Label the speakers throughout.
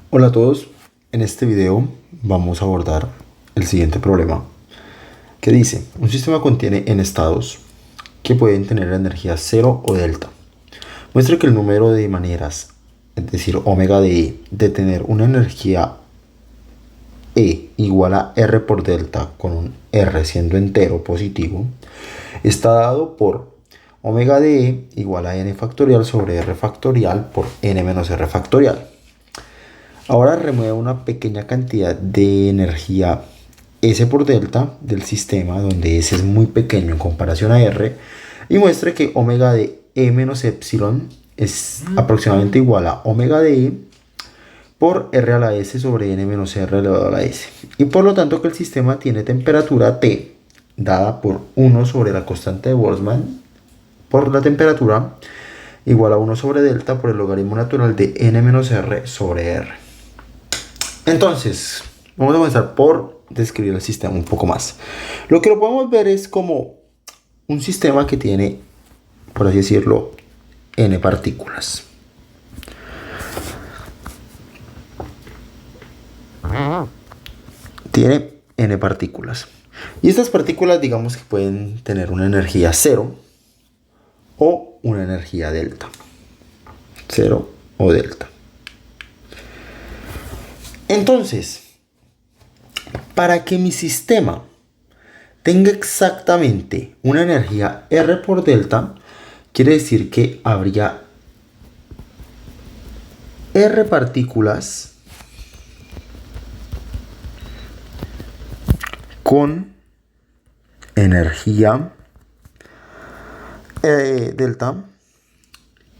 Speaker 1: Hola a todos, en este video vamos a abordar el siguiente problema que dice: un sistema contiene n estados que pueden tener la energía 0 o delta. Muestra que el número de maneras, es decir, omega de E, de tener una energía E igual a R por delta, con un R siendo entero positivo, está dado por omega de E igual a n factorial sobre R factorial por n menos R factorial. Ahora remueve una pequeña cantidad de energía S por delta del sistema, donde S es muy pequeño en comparación a R, y muestra que omega de E menos epsilon es aproximadamente igual a omega de E por R a la S sobre N menos R elevado a la S. Y por lo tanto que el sistema tiene temperatura T dada por 1 sobre la constante de Boltzmann por la temperatura igual a 1 sobre delta por el logaritmo natural de N menos R sobre R. Entonces, vamos a comenzar por describir el sistema un poco más. Lo que lo podemos ver es como un sistema que tiene, por así decirlo, n partículas. Tiene n partículas. Y estas partículas, digamos que pueden tener una energía 0 o una energía delta. 0 o delta. Entonces, para que mi sistema tenga exactamente una energía R por delta, quiere decir que habría R partículas con energía delta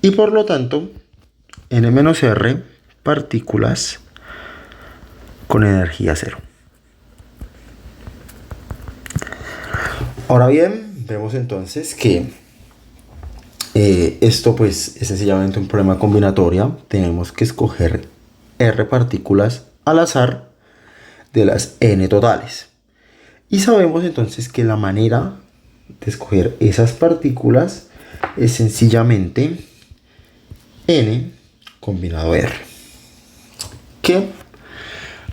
Speaker 1: y por lo tanto n menos R partículas con energía 0. Ahora bien, vemos entonces que esto pues es sencillamente un problema combinatoria. Tenemos que escoger R partículas al azar de las n totales. Y sabemos entonces que la manera de escoger esas partículas es sencillamente n combinado R, que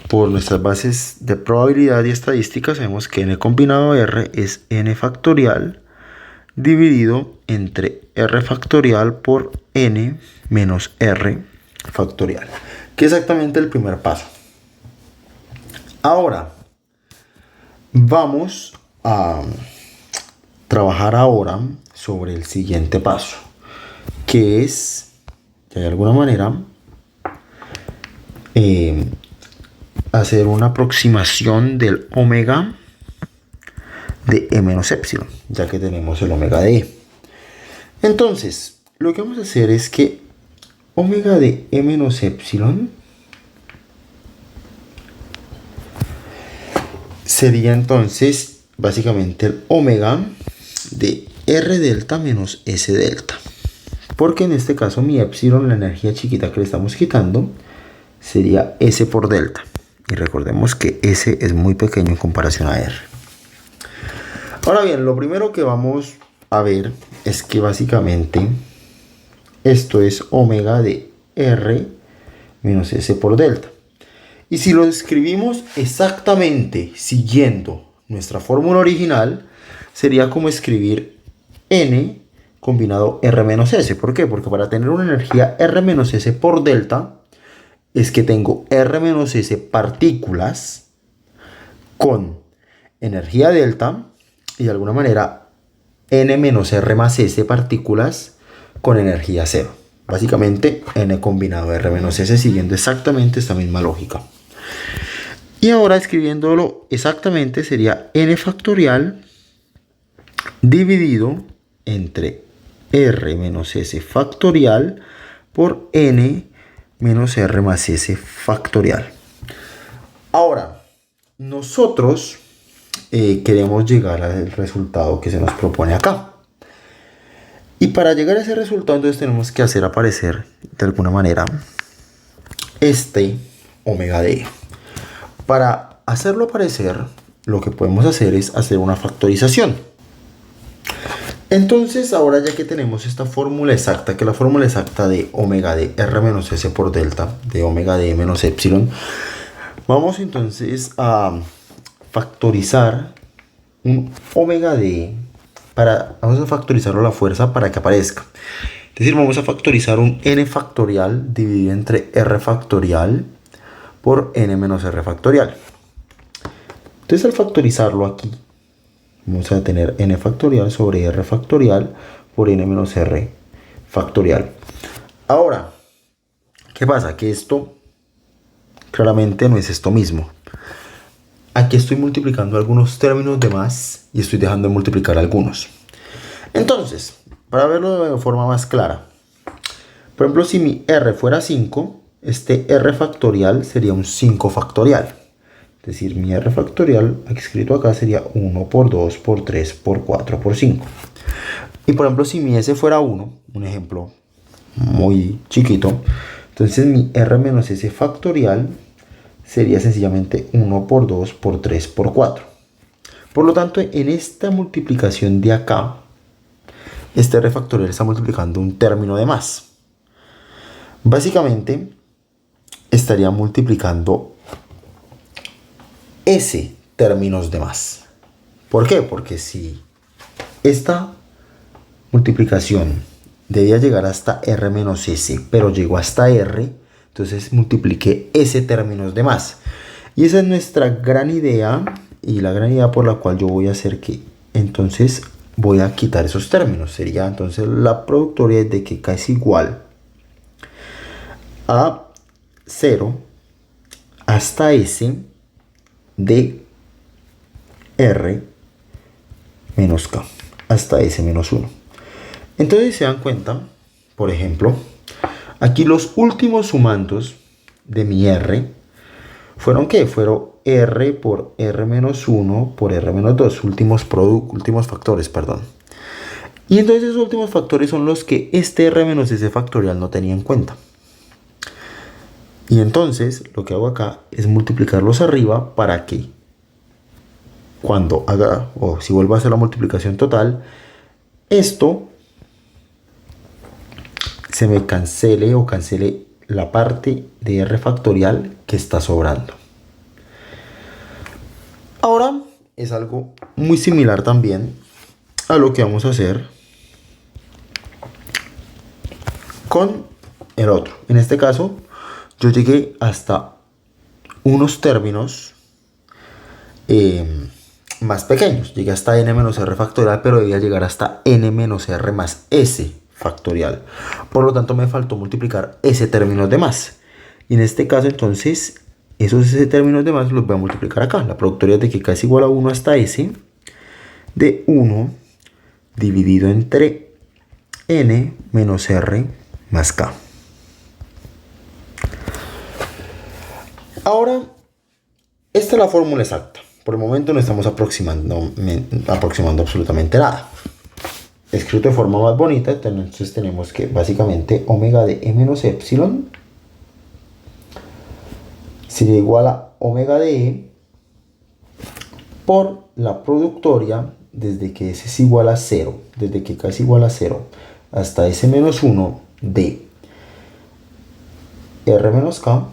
Speaker 1: por nuestras bases de probabilidad y estadística sabemos que n combinado R es n factorial dividido entre R factorial por n menos R factorial, que es exactamente el primer paso. Ahora vamos a trabajar ahora sobre el siguiente paso, que es, de alguna manera, hacer una aproximación del omega de E menos epsilon, ya que tenemos el omega de E. Entonces, lo que vamos a hacer es que omega de E menos epsilon sería entonces básicamente el omega de R delta menos S delta, porque en este caso mi epsilon, la energía chiquita que le estamos quitando, sería S por delta. Y recordemos que S es muy pequeño en comparación a R. Ahora bien, lo primero que vamos a ver es que básicamente esto es omega de R menos S por delta. Y si lo escribimos exactamente siguiendo nuestra fórmula original, sería como escribir N combinado R menos S. ¿Por qué? Porque para tener una energía R menos S por delta, es que tengo R menos S partículas con energía delta y de alguna manera N menos R más S partículas con energía 0. Básicamente N combinado R menos S siguiendo exactamente esta misma lógica. Y ahora escribiéndolo exactamente sería N factorial dividido entre R menos S factorial por N menos R más S factorial. Ahora, nosotros queremos llegar al resultado que se nos propone acá. Y para llegar a ese resultado, entonces tenemos que hacer aparecer de alguna manera este omega de E. Para hacerlo aparecer, lo que podemos hacer es hacer una factorización. Entonces, ahora ya que tenemos esta fórmula exacta, que es la fórmula exacta de omega de R menos S por delta, de omega de menos epsilon, vamos entonces a factorizar un omega de, vamos a factorizarlo a la fuerza para que aparezca. Es decir, vamos a factorizar un n factorial dividido entre r factorial por n menos r factorial. Entonces, al factorizarlo aquí, vamos a tener n factorial sobre r factorial por n menos r factorial. Ahora, ¿qué pasa? Que esto claramente no es esto mismo. Aquí estoy multiplicando algunos términos de más y estoy dejando de multiplicar algunos. Entonces, para verlo de forma más clara, por ejemplo, si mi r fuera 5, este r factorial sería un 5 factorial. Es decir, mi r factorial escrito acá sería 1 por 2 por 3 por 4 por 5. Y por ejemplo, si mi s fuera 1, un ejemplo muy chiquito, entonces mi r menos s factorial sería sencillamente 1 por 2 por 3 por 4. Por lo tanto, en esta multiplicación de acá, este r factorial está multiplicando un término de más. Básicamente, estaría multiplicando S términos de más. ¿Por qué? Porque si esta multiplicación debía llegar hasta R menos S, pero llegó hasta R, entonces multipliqué S términos de más. Y esa es nuestra gran idea, y la gran idea por la cual yo voy a hacer que entonces voy a quitar esos términos. Sería entonces la productoria de que K es igual a 0 hasta S de R menos K hasta S menos 1. Entonces, si se dan cuenta, por ejemplo, aquí los últimos sumandos de mi R fueron ¿qué? Fueron R por R menos 1 por R menos 2, últimos factores, perdón. Y entonces esos últimos factores son los que este R menos S factorial no tenía en cuenta. Y entonces lo que hago acá es multiplicarlos arriba para que cuando haga, o si vuelvo a hacer la multiplicación total, esto se me cancele o cancele la parte de R factorial que está sobrando. Ahora es algo muy similar también a lo que vamos a hacer con el otro. En este caso, yo llegué hasta unos términos más pequeños. Llegué hasta n menos r factorial, pero debía llegar hasta n menos r más s factorial. Por lo tanto, me faltó multiplicar s términos de más. Y en este caso, entonces, esos s términos de más los voy a multiplicar acá. La productoria de que k es igual a 1 hasta s de 1 dividido entre n menos r más k. Ahora, esta es la fórmula exacta. Por el momento no estamos aproximando absolutamente nada. Escrito de forma más bonita, entonces tenemos que básicamente omega de e menos epsilon sería igual a omega de e por la productoria desde que s es igual a 0, desde que k es igual a 0 hasta s menos 1 de r menos k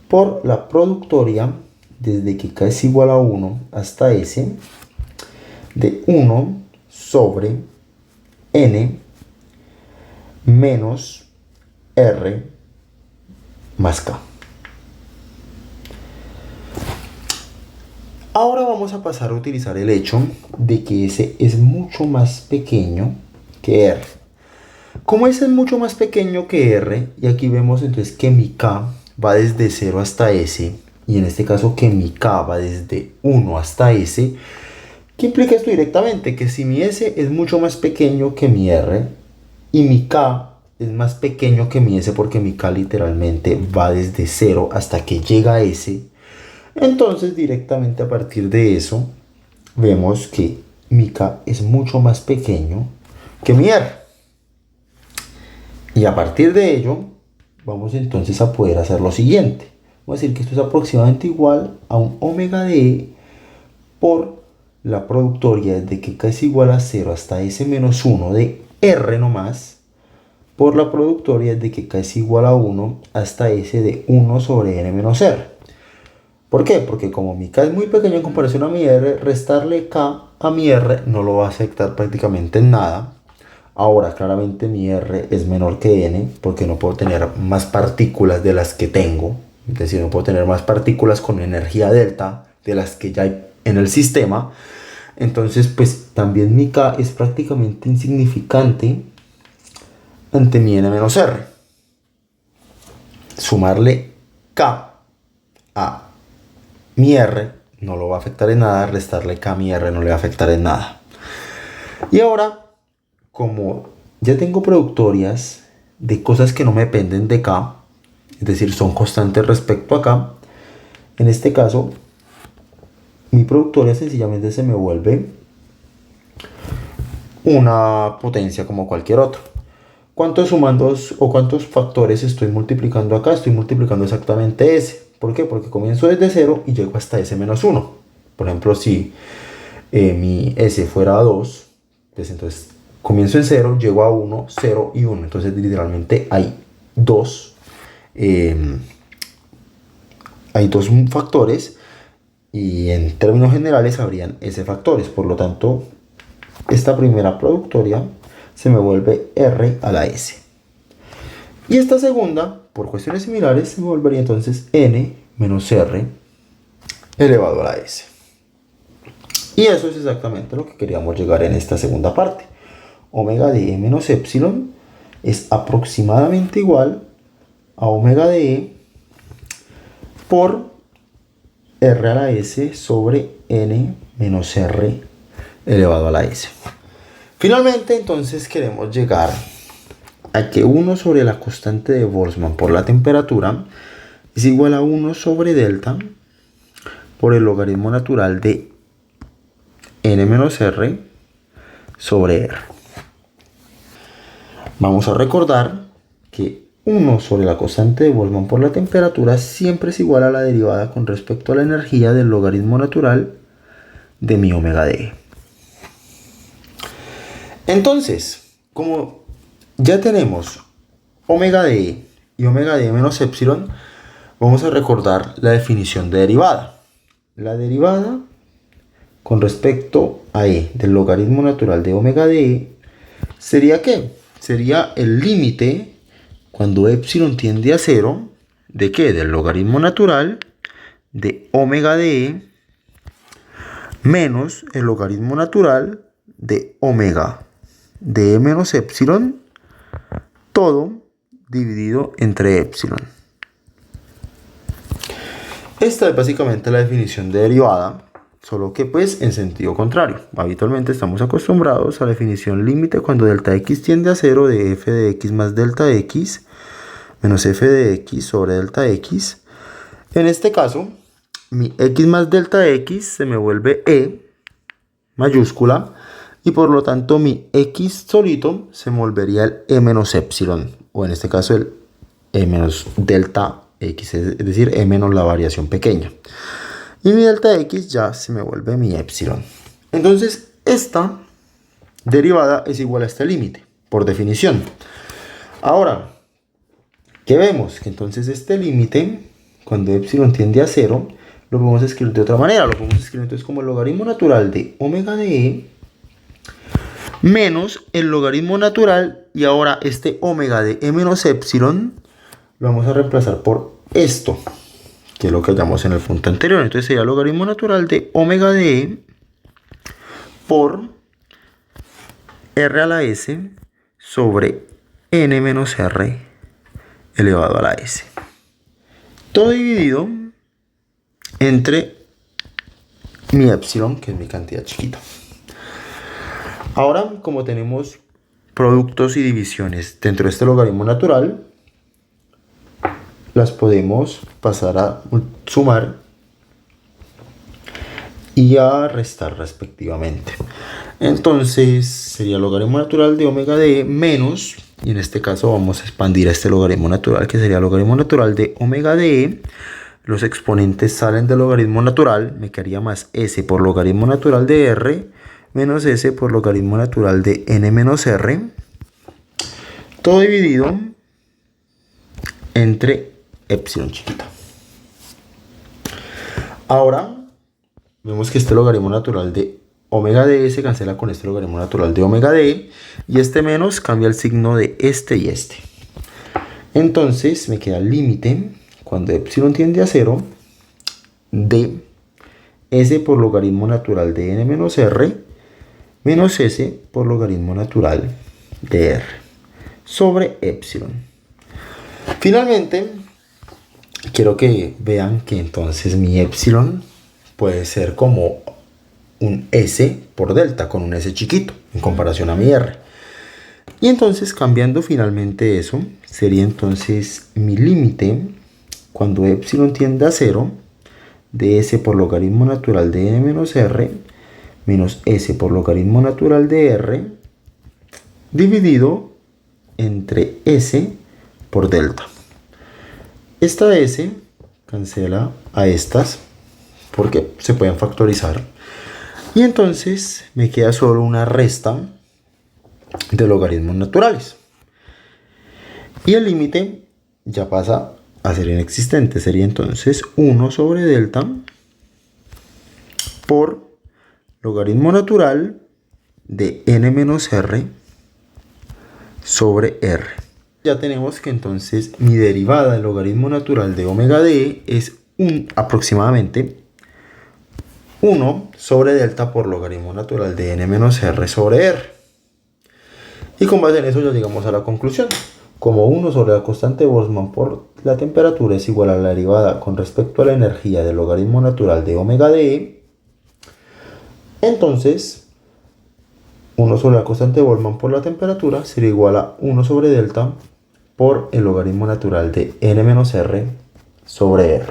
Speaker 1: por la productoria desde que k es igual a 1 hasta s de 1 sobre n menos r más k. Ahora vamos a pasar a utilizar el hecho de que s es mucho más pequeño que r. Como s es mucho más pequeño que r, y aquí vemos entonces que mi k va desde 0 hasta s, y en este caso que mi k va desde 1 hasta s, ¿qué implica esto directamente? Que si mi s es mucho más pequeño que mi r, y mi k es más pequeño que mi s porque mi k literalmente va desde 0 hasta que llega a s, entonces directamente a partir de eso vemos que mi k es mucho más pequeño que mi r. Y a partir de ello vamos entonces a poder hacer lo siguiente. Vamos a decir que esto es aproximadamente igual a un omega de e por la productoria desde que k es igual a 0 hasta s menos 1 de r nomás, por la productoria desde que k es igual a 1 hasta s de 1 sobre n menos r. ¿Por qué? Porque como mi k es muy pequeño en comparación a mi r, restarle k a mi r no lo va a afectar prácticamente en nada. Ahora, claramente mi r es menor que n, porque no puedo tener más partículas de las que tengo. Es decir, no puedo tener más partículas con energía delta de las que ya hay en el sistema. Entonces, pues también mi k es prácticamente insignificante ante mi n menos r. Sumarle k a mi r no lo va a afectar en nada, restarle k a mi r no le va a afectar en nada. Y ahora, como ya tengo productorias de cosas que no me dependen de k, es decir, son constantes respecto a k, en este caso, mi productoria sencillamente se me vuelve una potencia como cualquier otro. ¿Cuántos sumandos o cuántos factores estoy multiplicando acá? Estoy multiplicando exactamente s. ¿Por qué? Porque comienzo desde 0 y llego hasta s menos 1. Por ejemplo, si mi s fuera 2, pues entonces comienzo en 0, llego a 1, 0 y 1. Entonces literalmente hay dos factores y en términos generales habrían s factores. Por lo tanto, esta primera productoria se me vuelve r a la s. Y esta segunda, por cuestiones similares, se me volvería entonces n menos r elevado a la s. Y eso es exactamente lo que queríamos llegar en esta segunda parte. Omega de e menos epsilon es aproximadamente igual a omega de e por r a la s sobre n menos r elevado a la s. Finalmente, entonces, queremos llegar a que 1 sobre la constante de Boltzmann por la temperatura es igual a 1 sobre delta por el logaritmo natural de n menos r sobre r. Vamos a recordar que 1 sobre la constante de Boltzmann por la temperatura siempre es igual a la derivada con respecto a la energía del logaritmo natural de mi omega de e. Entonces, como ya tenemos omega de e y omega de e menos epsilon, vamos a recordar la definición de derivada. La derivada con respecto a e del logaritmo natural de omega de e sería ¿qué? Sería el límite cuando epsilon tiende a 0 de ¿qué? Del logaritmo natural de omega de e menos el logaritmo natural de omega de e menos epsilon, todo dividido entre epsilon. Esta es básicamente la definición de derivada, solo que pues en sentido contrario. Habitualmente estamos acostumbrados a la definición límite cuando delta x tiende a 0 de f de x más delta x menos f de x sobre delta x. En este caso, mi x más delta x se me vuelve e mayúscula y por lo tanto mi x solito se me volvería el e menos epsilon, o en este caso el e menos delta x, es decir, e menos la variación pequeña. Y mi delta x ya se me vuelve mi epsilon. Entonces esta derivada es igual a este límite, por definición. Ahora, ¿qué vemos? Que entonces este límite, cuando epsilon tiende a 0, lo podemos escribir de otra manera. Lo podemos escribir entonces como el logaritmo natural de omega de e menos el logaritmo natural, y ahora este omega de e menos epsilon lo vamos a reemplazar por esto, que es lo que hallamos en el punto anterior. Entonces sería el logaritmo natural de omega de e por r a la s sobre n menos r elevado a la s. Todo dividido entre mi epsilon, que es mi cantidad chiquita. Ahora, como tenemos productos y divisiones dentro de este logaritmo natural, las podemos pasar a sumar y a restar respectivamente. Entonces sería el logaritmo natural de omega de e menos, y en este caso vamos a expandir a este logaritmo natural, que sería el logaritmo natural de omega de e los exponentes salen del logaritmo natural, me quedaría más s por logaritmo natural de r menos s por logaritmo natural de n menos r, todo dividido entre epsilon chiquita. Ahora vemos que este logaritmo natural de omega d se cancela con este logaritmo natural de omega d, y este menos cambia el signo de este y este. Entonces me queda el límite cuando epsilon tiende a 0 de s por logaritmo natural de n menos r menos s por logaritmo natural de r sobre epsilon. Finalmente, quiero que vean que entonces mi epsilon puede ser como un s por delta, con un s chiquito en comparación a mi r. Y entonces, cambiando finalmente eso, sería entonces mi límite cuando epsilon tiende a 0 de s por logaritmo natural de n menos r menos s por logaritmo natural de r dividido entre s por delta. Esta s cancela a estas porque se pueden factorizar, y entonces me queda solo una resta de logaritmos naturales, y el límite ya pasa a ser inexistente. Sería entonces 1 sobre delta por logaritmo natural de n menos r sobre r. Ya tenemos que entonces mi derivada del logaritmo natural de omega d es aproximadamente 1 sobre delta por logaritmo natural de n menos r sobre r. Y con base en eso ya llegamos a la conclusión. Como 1 sobre la constante de Boltzmann por la temperatura es igual a la derivada con respecto a la energía del logaritmo natural de omega d, entonces 1 sobre la constante de Boltzmann por la temperatura será igual a 1 sobre delta por el logaritmo natural de n menos r sobre r.